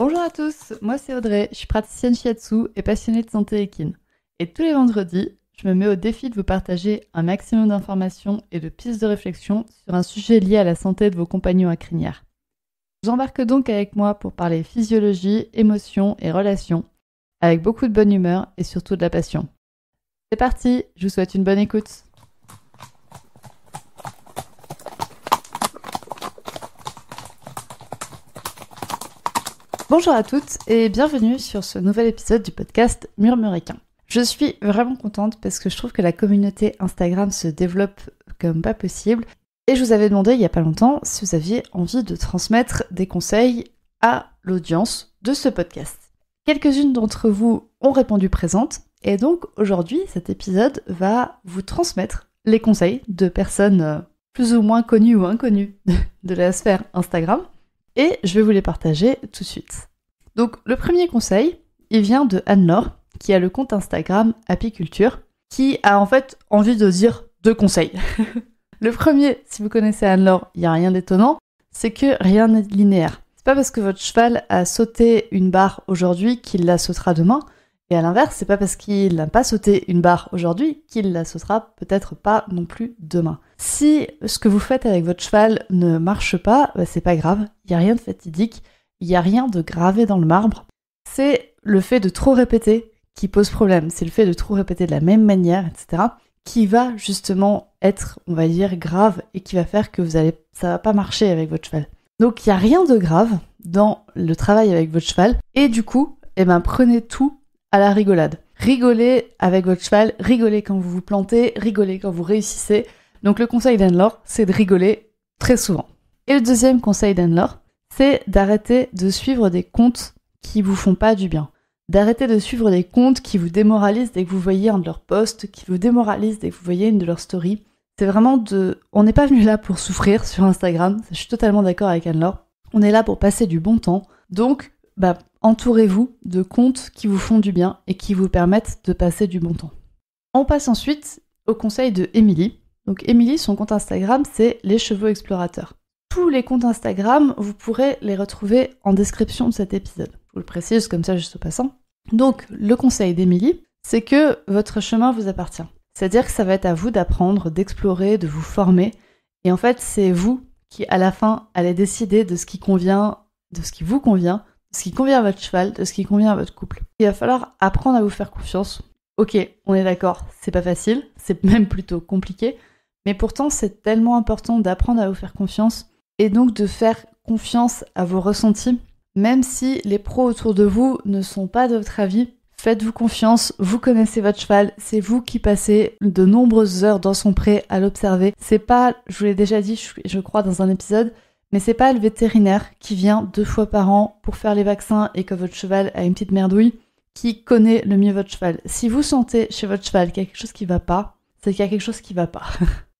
Bonjour à tous, moi c'est Audrey, je suis praticienne shiatsu et passionnée de santé équine. Et tous les vendredis, je me mets au défi de vous partager un maximum d'informations et de pistes de réflexion sur un sujet lié à la santé de vos compagnons à crinière. J'embarque donc avec moi pour parler physiologie, émotions et relations, avec beaucoup de bonne humeur et surtout de la passion. C'est parti, je vous souhaite une bonne écoute. Bonjour à toutes et bienvenue sur ce nouvel épisode du podcast Murmuricain. Je suis vraiment contente parce que je trouve que la communauté Instagram se développe comme pas possible et je vous avais demandé il y a pas longtemps si vous aviez envie de transmettre des conseils à l'audience de ce podcast. Quelques-unes d'entre vous ont répondu présentes et donc aujourd'hui cet épisode va vous transmettre les conseils de personnes plus ou moins connues ou inconnues de la sphère Instagram. Et je vais vous les partager tout de suite. Donc le premier conseil, il vient de Anne-Laure, qui a le compte Instagram Apiculture, qui a en fait envie de dire deux conseils. Le premier, si vous connaissez Anne-Laure, il n'y a rien d'étonnant, c'est que rien n'est linéaire. C'est pas parce que votre cheval a sauté une barre aujourd'hui qu'il la sautera demain, et à l'inverse, c'est pas parce qu'il n'a pas sauté une barre aujourd'hui qu'il la sautera peut-être pas non plus demain. Si ce que vous faites avec votre cheval ne marche pas, c'est pas grave, il n'y a rien de fatidique, il n'y a rien de gravé dans le marbre. C'est le fait de trop répéter qui pose problème, c'est le fait de trop répéter de la même manière, etc., qui va justement être, on va dire, grave et qui va faire que ça va pas marcher avec votre cheval. Donc il n'y a rien de grave dans le travail avec votre cheval, et du coup, prenez tout à la rigolade. Rigolez avec votre cheval, rigolez quand vous vous plantez, rigolez quand vous réussissez. Donc le conseil d'Anne-Laure, c'est de rigoler très souvent. Et le deuxième conseil d'Anne-Laure, c'est d'arrêter de suivre des comptes qui vous font pas du bien. D'arrêter de suivre des comptes qui vous démoralisent dès que vous voyez un de leurs posts, qui vous démoralisent dès que vous voyez une de leurs stories. C'est vraiment On n'est pas venu là pour souffrir sur Instagram, je suis totalement d'accord avec Anne-Laure. On est là pour passer du bon temps. Donc, entourez-vous de comptes qui vous font du bien et qui vous permettent de passer du bon temps. On passe ensuite au conseil de Émilie. Donc Émilie, son compte Instagram, c'est Les Chevaux Explorateurs. Tous les comptes Instagram, vous pourrez les retrouver en description de cet épisode. Je vous le précise comme ça juste au passant. Donc le conseil d'Émilie, c'est que votre chemin vous appartient. C'est-à-dire que ça va être à vous d'apprendre, d'explorer, de vous former. Et en fait, c'est vous qui, à la fin, allez décider de ce qui convient, de ce qui vous convient, de ce qui convient à votre cheval, de ce qui convient à votre couple. Il va falloir apprendre à vous faire confiance. Ok, on est d'accord, c'est pas facile, c'est même plutôt compliqué, mais pourtant c'est tellement important d'apprendre à vous faire confiance et donc de faire confiance à vos ressentis, même si les pros autour de vous ne sont pas de votre avis. Faites-vous confiance, vous connaissez votre cheval, c'est vous qui passez de nombreuses heures dans son pré à l'observer. C'est pas, je vous l'ai déjà dit, je crois dans un épisode, mais c'est pas le vétérinaire qui vient 2 fois par an pour faire les vaccins et que votre cheval a une petite merdouille qui connaît le mieux votre cheval. Si vous sentez chez votre cheval qu'il y a quelque chose qui va pas, c'est qu'il y a quelque chose qui va pas.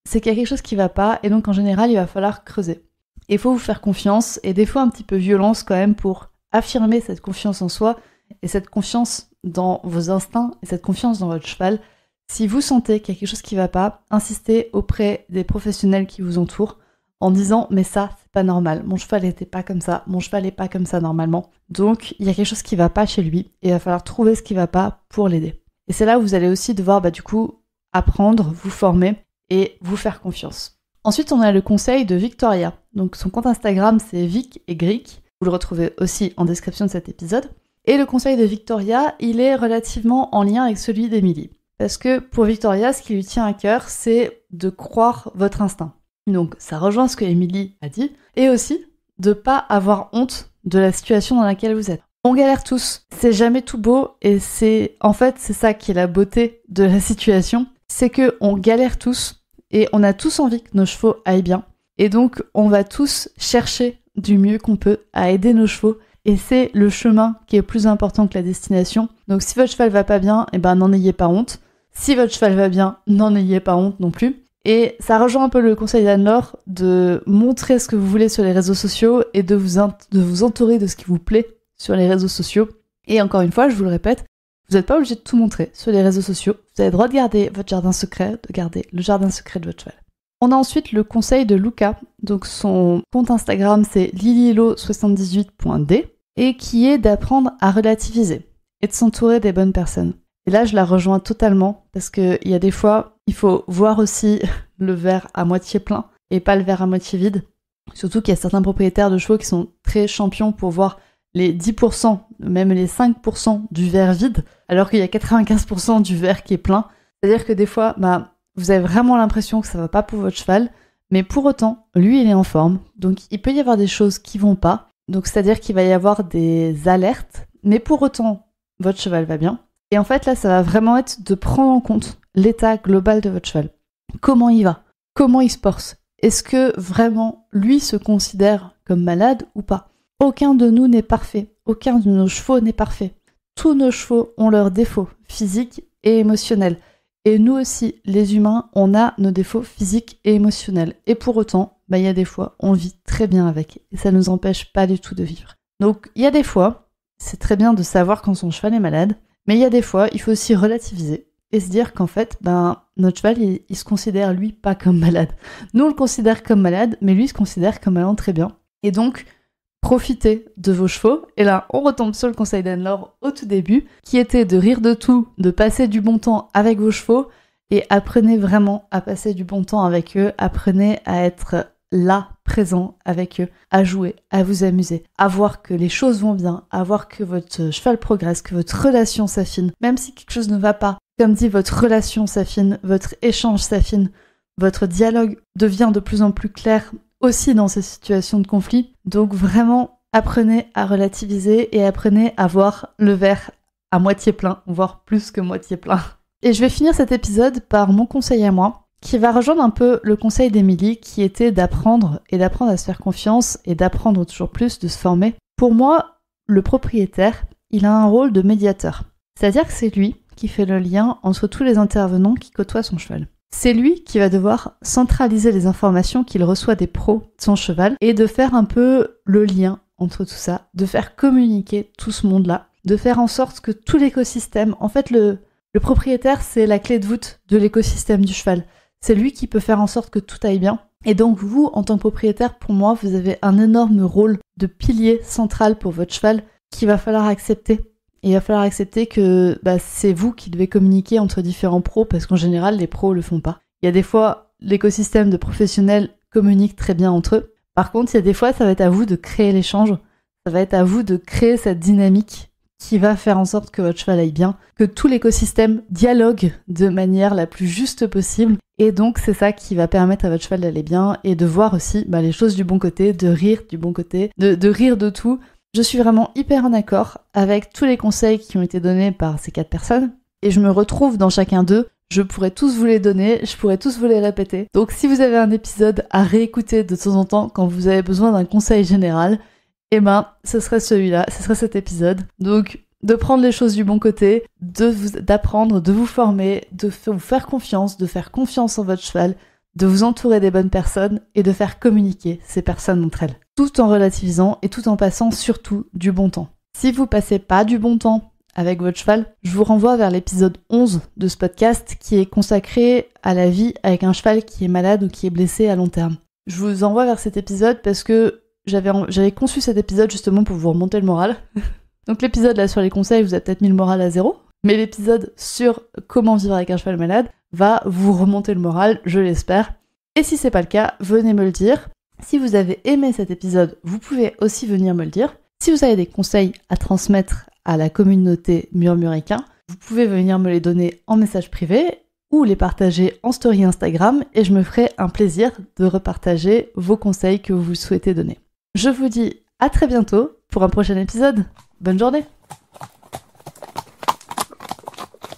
C'est qu'il y a quelque chose qui va pas et donc en général il va falloir creuser. Il faut vous faire confiance et des fois un petit peu violence quand même pour affirmer cette confiance en soi et cette confiance dans vos instincts et cette confiance dans votre cheval. Si vous sentez qu'il y a quelque chose qui va pas, insistez auprès des professionnels qui vous entourent en disant « mais ça, c'est pas normal, mon cheval était pas comme ça, mon cheval est pas comme ça normalement. » Donc, il y a quelque chose qui va pas chez lui et il va falloir trouver ce qui va pas pour l'aider. Et c'est là où vous allez aussi devoir, apprendre, vous former et vous faire confiance. Ensuite, on a le conseil de Victoria. Donc, son compte Instagram, c'est Vic et Gric. Vous le retrouvez aussi en description de cet épisode. Et le conseil de Victoria, il est relativement en lien avec celui d'Émilie. Parce que pour Victoria, ce qui lui tient à cœur, c'est de croire votre instinct. Donc ça rejoint ce que Émilie a dit, et aussi de pas avoir honte de la situation dans laquelle vous êtes. On galère tous, c'est jamais tout beau, et c'est ça qui est la beauté de la situation, c'est que on galère tous, et on a tous envie que nos chevaux aillent bien, et donc on va tous chercher du mieux qu'on peut à aider nos chevaux, et c'est le chemin qui est plus important que la destination. Donc si votre cheval va pas bien, n'en ayez pas honte. Si votre cheval va bien, n'en ayez pas honte non plus. Et ça rejoint un peu le conseil d'Anne-Laure de montrer ce que vous voulez sur les réseaux sociaux et de vous entourer de ce qui vous plaît sur les réseaux sociaux. Et encore une fois, je vous le répète, vous n'êtes pas obligé de tout montrer sur les réseaux sociaux. Vous avez le droit de garder votre jardin secret, de garder le jardin secret de votre cheval. On a ensuite le conseil de Luca. Donc son compte Instagram c'est lililo78.d. et qui est d'apprendre à relativiser et de s'entourer des bonnes personnes. Et là, je la rejoins totalement parce qu'il y a des fois, il faut voir aussi le verre à moitié plein et pas le verre à moitié vide. Surtout qu'il y a certains propriétaires de chevaux qui sont très champions pour voir les 10%, même les 5% du verre vide, alors qu'il y a 95% du verre qui est plein. C'est-à-dire que des fois, vous avez vraiment l'impression que ça va pas pour votre cheval, mais pour autant, lui, il est en forme. Donc, il peut y avoir des choses qui vont pas. Donc, c'est-à-dire qu'il va y avoir des alertes, mais pour autant, votre cheval va bien. Et en fait, là, ça va vraiment être de prendre en compte l'état global de votre cheval. Comment il va? Comment il se porte? Est-ce que vraiment, lui se considère comme malade ou pas? Aucun de nous n'est parfait. Aucun de nos chevaux n'est parfait. Tous nos chevaux ont leurs défauts physiques et émotionnels. Et nous aussi, les humains, on a nos défauts physiques et émotionnels. Et pour autant, il y a des fois, on vit très bien avec. Et ça ne nous empêche pas du tout de vivre. Donc, il y a des fois, c'est très bien de savoir quand son cheval est malade. Mais il y a des fois, il faut aussi relativiser et se dire qu'en fait, notre cheval, il se considère, lui, pas comme malade. Nous, on le considère comme malade, mais lui, il se considère comme allant très bien. Et donc, profitez de vos chevaux. Et là, on retombe sur le conseil d'Anne-Laure au tout début, qui était de rire de tout, de passer du bon temps avec vos chevaux, et apprenez vraiment à passer du bon temps avec eux. Apprenez à être là, présent avec eux, à jouer, à vous amuser, à voir que les choses vont bien, à voir que votre cheval progresse, que votre relation s'affine, même si quelque chose ne va pas. Comme dit, votre relation s'affine, votre échange s'affine, votre dialogue devient de plus en plus clair aussi dans ces situations de conflit. Donc vraiment, apprenez à relativiser et apprenez à voir le verre à moitié plein, voire plus que moitié plein. Et je vais finir cet épisode par mon conseil à moi, qui va rejoindre un peu le conseil d'Émilie, qui était d'apprendre à se faire confiance et d'apprendre toujours plus, de se former. Pour moi, le propriétaire, il a un rôle de médiateur. C'est-à-dire que c'est lui qui fait le lien entre tous les intervenants qui côtoient son cheval. C'est lui qui va devoir centraliser les informations qu'il reçoit des pros de son cheval et de faire un peu le lien entre tout ça, de faire communiquer tout ce monde-là, de faire en sorte que tout l'écosystème... En fait, le propriétaire, c'est la clé de voûte de l'écosystème du cheval. C'est lui qui peut faire en sorte que tout aille bien. Et donc vous, en tant que propriétaire, pour moi, vous avez un énorme rôle de pilier central pour votre cheval qu'il va falloir accepter. Et il va falloir accepter que c'est vous qui devez communiquer entre différents pros, parce qu'en général, les pros le font pas. Il y a des fois, l'écosystème de professionnels communique très bien entre eux. Par contre, il y a des fois, ça va être à vous de créer l'échange. Ça va être à vous de créer cette dynamique qui va faire en sorte que votre cheval aille bien, que tout l'écosystème dialogue de manière la plus juste possible. Et donc, c'est ça qui va permettre à votre cheval d'aller bien et de voir aussi les choses du bon côté, de rire du bon côté, de rire de tout. Je suis vraiment hyper en accord avec tous les conseils qui ont été donnés par ces 4 personnes et je me retrouve dans chacun d'eux. Je pourrais tous vous les donner, je pourrais tous vous les répéter. Donc, si vous avez un épisode à réécouter de temps en temps quand vous avez besoin d'un conseil général, ce serait celui-là, ce serait cet épisode. Donc, de prendre les choses du bon côté, d'apprendre, de vous former, de vous faire confiance, de faire confiance en votre cheval, de vous entourer des bonnes personnes et de faire communiquer ces personnes entre elles. Tout en relativisant et tout en passant surtout du bon temps. Si vous passez pas du bon temps avec votre cheval, je vous renvoie vers l'épisode 11 de ce podcast qui est consacré à la vie avec un cheval qui est malade ou qui est blessé à long terme. Je vous envoie vers cet épisode parce que j'avais conçu cet épisode justement pour vous remonter le moral. Donc l'épisode là sur les conseils vous a peut-être mis le moral à 0, mais l'épisode sur comment vivre avec un cheval malade va vous remonter le moral, je l'espère. Et si c'est pas le cas, venez me le dire. Si vous avez aimé cet épisode, vous pouvez aussi venir me le dire. Si vous avez des conseils à transmettre à la communauté murmuricain, vous pouvez venir me les donner en message privé ou les partager en story Instagram et je me ferai un plaisir de repartager vos conseils que vous souhaitez donner. Je vous dis à très bientôt pour un prochain épisode. Bonne journée!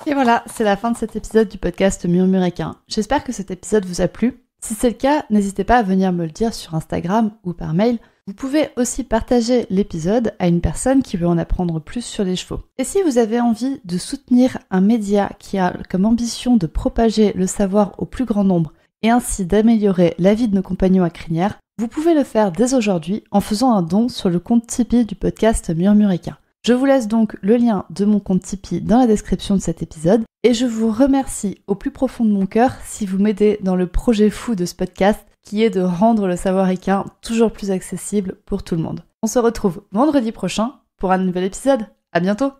Et voilà, c'est la fin de cet épisode du podcast Murmuricain. J'espère que cet épisode vous a plu. Si c'est le cas, n'hésitez pas à venir me le dire sur Instagram ou par mail. Vous pouvez aussi partager l'épisode à une personne qui veut en apprendre plus sur les chevaux. Et si vous avez envie de soutenir un média qui a comme ambition de propager le savoir au plus grand nombre et ainsi d'améliorer la vie de nos compagnons à crinière, vous pouvez le faire dès aujourd'hui en faisant un don sur le compte Tipeee du podcast Murmuricain. Je vous laisse donc le lien de mon compte Tipeee dans la description de cet épisode et je vous remercie au plus profond de mon cœur si vous m'aidez dans le projet fou de ce podcast qui est de rendre le savoir équin toujours plus accessible pour tout le monde. On se retrouve vendredi prochain pour un nouvel épisode. À bientôt!